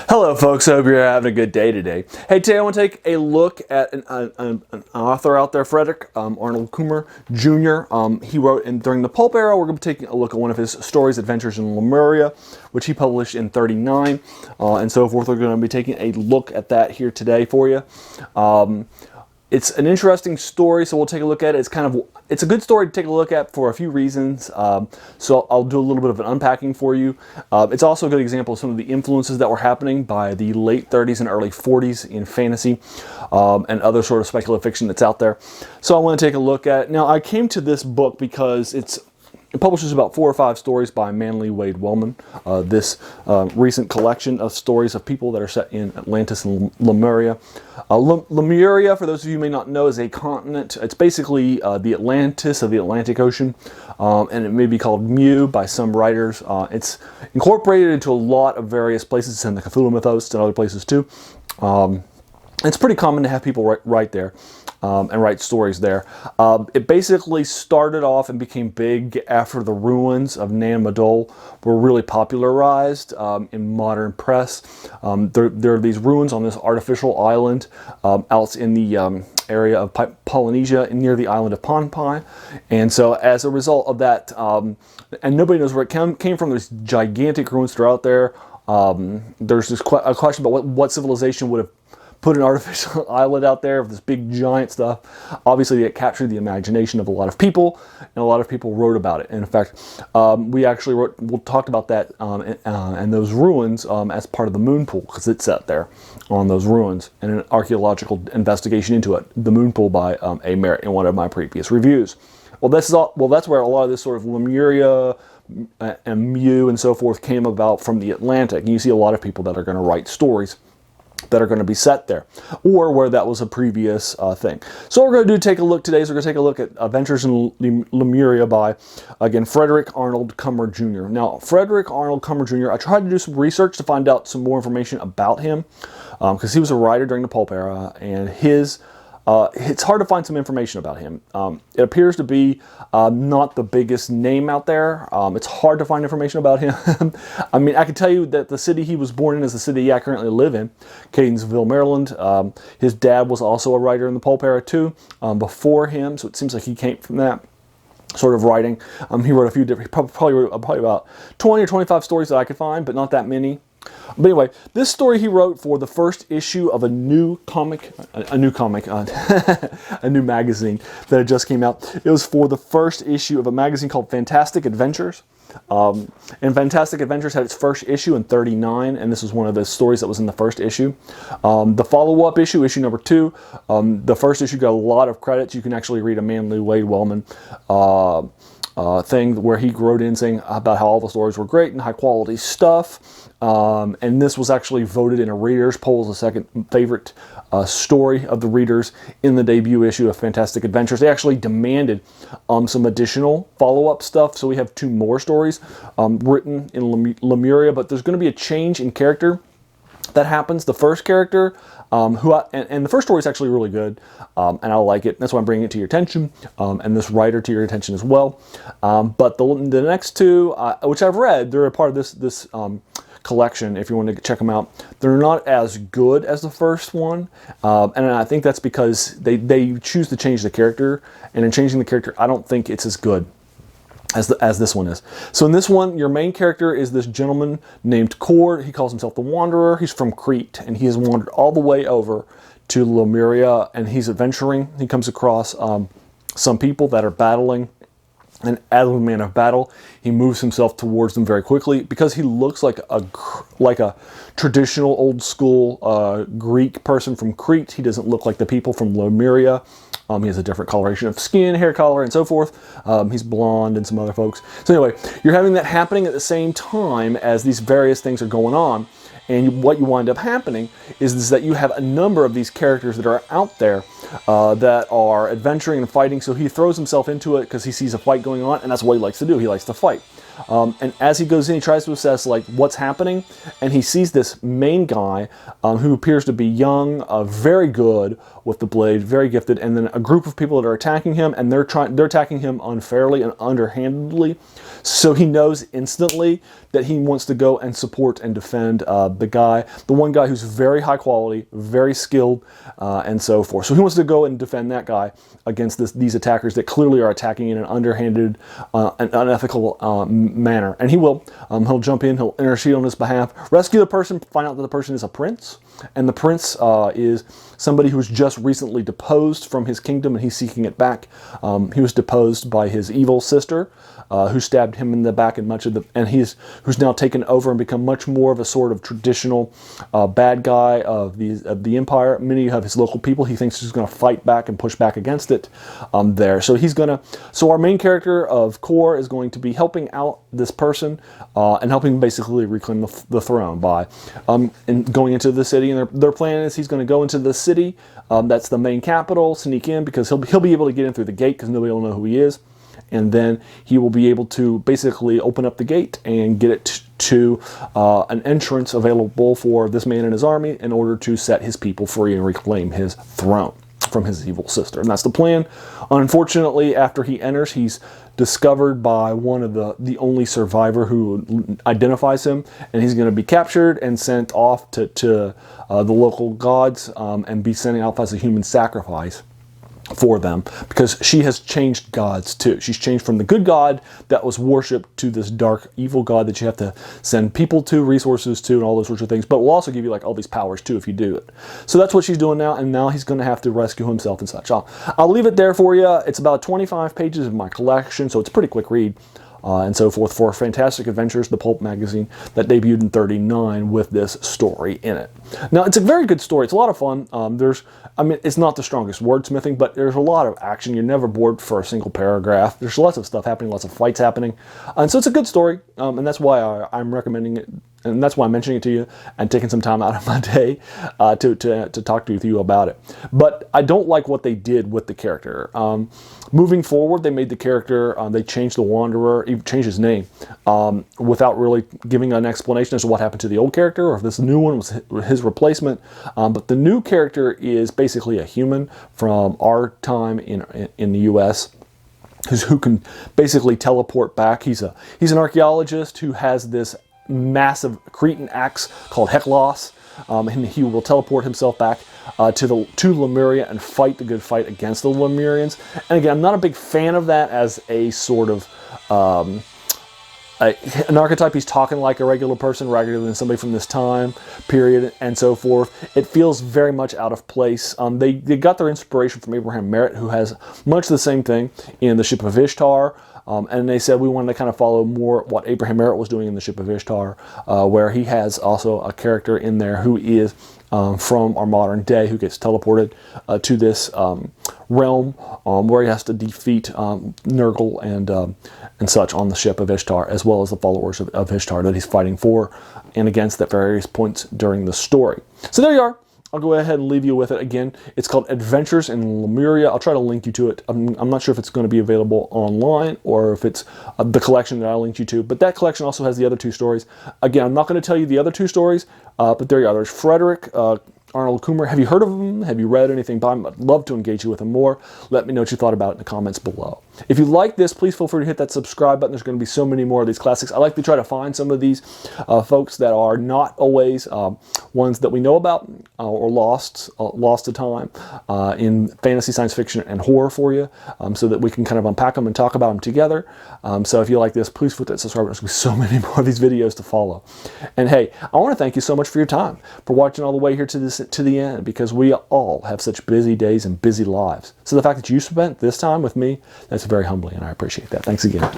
Hello folks, I hope you're having a good day today. Hey, today I want to take a look at an author out there, Frederick Arnold Kummer Jr. He wrote during the pulp era. We're going to be taking a look at one of his stories, Adventures in Lemuria, which he published in 39 and so forth. We're going to be taking a look at that here today for you. It's an interesting story, so we'll take a look at it. It's a good story to take a look at for a few reasons. So I'll do a little bit of an unpacking for you. It's also a good example of some of the influences that were happening by the late 30s and early 40s in fantasy and other sort of speculative fiction that's out there. So I want to take a look at it. Now, I came to this book because it publishes about 4 or 5 stories by Manly Wade Wellman. This recent collection of stories of people that are set in Atlantis and Lemuria. Lemuria, for those of you who may not know, is a continent. It's basically the Atlantis of the Atlantic Ocean, and it may be called Mu by some writers. It's incorporated into a lot of various places in the Cthulhu mythos and other places too. It's pretty common to have people write there. And write stories there. It basically started off and became big after the ruins of Nan Madol were really popularized in modern press. There are these ruins on this artificial island out in the area of Polynesia near the island of Pohnpei. And so as a result of that, and nobody knows where it came from, there's gigantic ruins that are out there. There's just a question about what civilization would have put an artificial island out there of this big giant stuff. Obviously it captured the imagination of a lot of people, and a lot of people wrote about it. And in fact, we'll talk about that and those ruins as part of the moon pool, because it's set there on those ruins, and an archaeological investigation into it, the moon pool by A. Merritt, in one of my previous reviews. That's where a lot of this sort of Lemuria and Mu and so forth came about, from the Atlantic. And you see a lot of people that are going to write stories that are going to be set there, or where that was a previous thing. So what we're going to do, take a look today, is we're going to take a look at Adventures in Lemuria by, again, Frederick Arnold Kummer Jr. Now, Frederick Arnold Kummer Jr., I tried to do some research to find out some more information about him, because he was a writer during the pulp era, and it's hard to find some information about him. It appears to be not the biggest name out there. It's hard to find information about him. I mean, I can tell you that the city he was born in is the city I currently live in, Catonsville, Maryland. His dad was also a writer in the pulp era too, before him, so it seems like he came from that sort of writing. He wrote a few different, probably wrote about 20 or 25 stories that I could find, but not that many. But anyway, this story he wrote for the first issue of a new magazine that had just came out. It was for the first issue of a magazine called Fantastic Adventures. And Fantastic Adventures had its first issue in 39, and this was one of the stories that was in the first issue. The follow-up issue, issue number 2, the first issue got a lot of credits. You can actually read a Manly Wade Wellman thing where he wrote in saying about how all the stories were great and high quality stuff. And this was actually voted in a reader's poll as the second favorite story of the readers in the debut issue of Fantastic Adventures. They actually demanded some additional follow-up stuff, so we have 2 more stories written in Lemuria, but there's going to be a change in character that happens. The first character, and the first story is actually really good, and I like it. That's why I'm bringing it to your attention, and this writer to your attention as well. But the next 2, which I've read, they're a part of this collection. If you want to check them out, they're not as good as the first one, and I think that's because they choose to change the character, and in changing the character, I don't think it's as good as this one is. So in this one, your main character is this gentleman named Cord. He calls himself the Wanderer. He's from Crete, and he has wandered all the way over to Lemuria, and he's adventuring. He comes across some people that are battling, and as a man of battle, he moves himself towards them very quickly because he looks like a traditional old school Greek person from Crete. He doesn't look like the people from Lemuria. He has a different coloration of skin, hair color, and so forth. He's blonde and some other folks. So anyway, you're having that happening at the same time as these various things are going on. And what you wind up happening is that you have a number of these characters that are out there that are adventuring and fighting. So he throws himself into it because he sees a fight going on, and that's what he likes to do. He likes to fight. And as he goes in, he tries to assess like what's happening, and he sees this main guy who appears to be young, very good with the blade, very gifted, and then a group of people that are attacking him, and they're attacking him unfairly and underhandedly. So he knows instantly that he wants to go and support and defend the one guy who's very high quality, very skilled, and so forth. So he wants to go and defend that guy against these attackers that clearly are attacking in an underhanded and unethical manner. And he will. He'll jump in, he'll intercede on his behalf, rescue the person, find out that the person is a prince. And the prince is somebody who's just recently deposed from his kingdom, and he's seeking it back. He was deposed by his evil sister, who stabbed him in the back, and who's now taken over and become much more of a sort of traditional bad guy of the empire. Many of his local people, he thinks he's going to fight back and push back against it there. So our main character of Core is going to be helping out this person and helping basically reclaim the throne by going into the city. And their plan is he's going to go into the city, that's the main capital, sneak in, because he'll be able to get in through the gate because nobody will know who he is. And then he will be able to basically open up the gate and get it to an entrance available for this man and his army in order to set his people free and reclaim his throne from his evil sister. And that's the plan. Unfortunately, after he enters, he's discovered by one of the only survivor who identifies him, and he's going to be captured and sent off to the local gods and be sent out as a human sacrifice for them, because she has changed gods too. She's changed from the good god that was worshipped to this dark evil god that you have to send people to, resources to, and all those sorts of things, but will also give you like all these powers too if you do it. So that's what she's doing now, and now he's going to have to rescue himself and such. I'll leave it there for you. It's about 25 pages of my collection, so it's a pretty quick read. And so forth, for Fantastic Adventures, the pulp magazine that debuted in '39 with this story in it. Now, it's a very good story. It's a lot of fun. It's not the strongest wordsmithing, but there's a lot of action. You're never bored for a single paragraph. There's lots of stuff happening, lots of fights happening. And so it's a good story, and that's why I'm recommending it. And that's why I'm mentioning it to you and taking some time out of my day to talk to you about it. But I don't like what they did with the character. Moving forward, they made the character, they changed the Wanderer, even changed his name, without really giving an explanation as to what happened to the old character, or if this new one was his replacement. But the new character is basically a human from our time in the U.S., who can basically teleport back. He's an archaeologist who has this massive Cretan axe called Heklos, and he will teleport himself back to Lemuria and fight the good fight against the Lemurians. And again, I'm not a big fan of that as a sort of an archetype. He's talking like a regular person rather than somebody from this time period and so forth. It feels very much out of place. They got their inspiration from Abraham Merritt, who has much the same thing in The Ship of Ishtar. And they said we wanted to kind of follow more what Abraham Merritt was doing in The Ship of Ishtar, where he has also a character in there who is from our modern day, who gets teleported to this realm where he has to defeat Nurgle and such on the Ship of Ishtar, as well as the followers of Ishtar that he's fighting for and against at various points during the story. So there you are. I'll go ahead and leave you with it. Again, it's called Adventures in Lemuria. I'll try to link you to it. I'm not sure if it's going to be available online or if it's the collection that I linked you to, but that collection also has the other two stories. Again, I'm not going to tell you the other two stories, but there you are. There's Frederick Arnold Kummer. Have you heard of him? Have you read anything by him? I'd love to engage you with him more. Let me know what you thought about it in the comments below. If you like this, please feel free to hit that subscribe button. There's going to be so many more of these classics. I like to try to find some of these folks that are not always ones that we know about or lost to time in fantasy, science fiction, and horror for you, so that we can kind of unpack them and talk about them together. So if you like this, please hit that subscribe button. There's going to be so many more of these videos to follow. And hey, I want to thank you so much for your time, for watching all the way here to the end, because we all have such busy days and busy lives. So the fact that you spent this time with me, that's very humbling, and I appreciate that. Thanks again.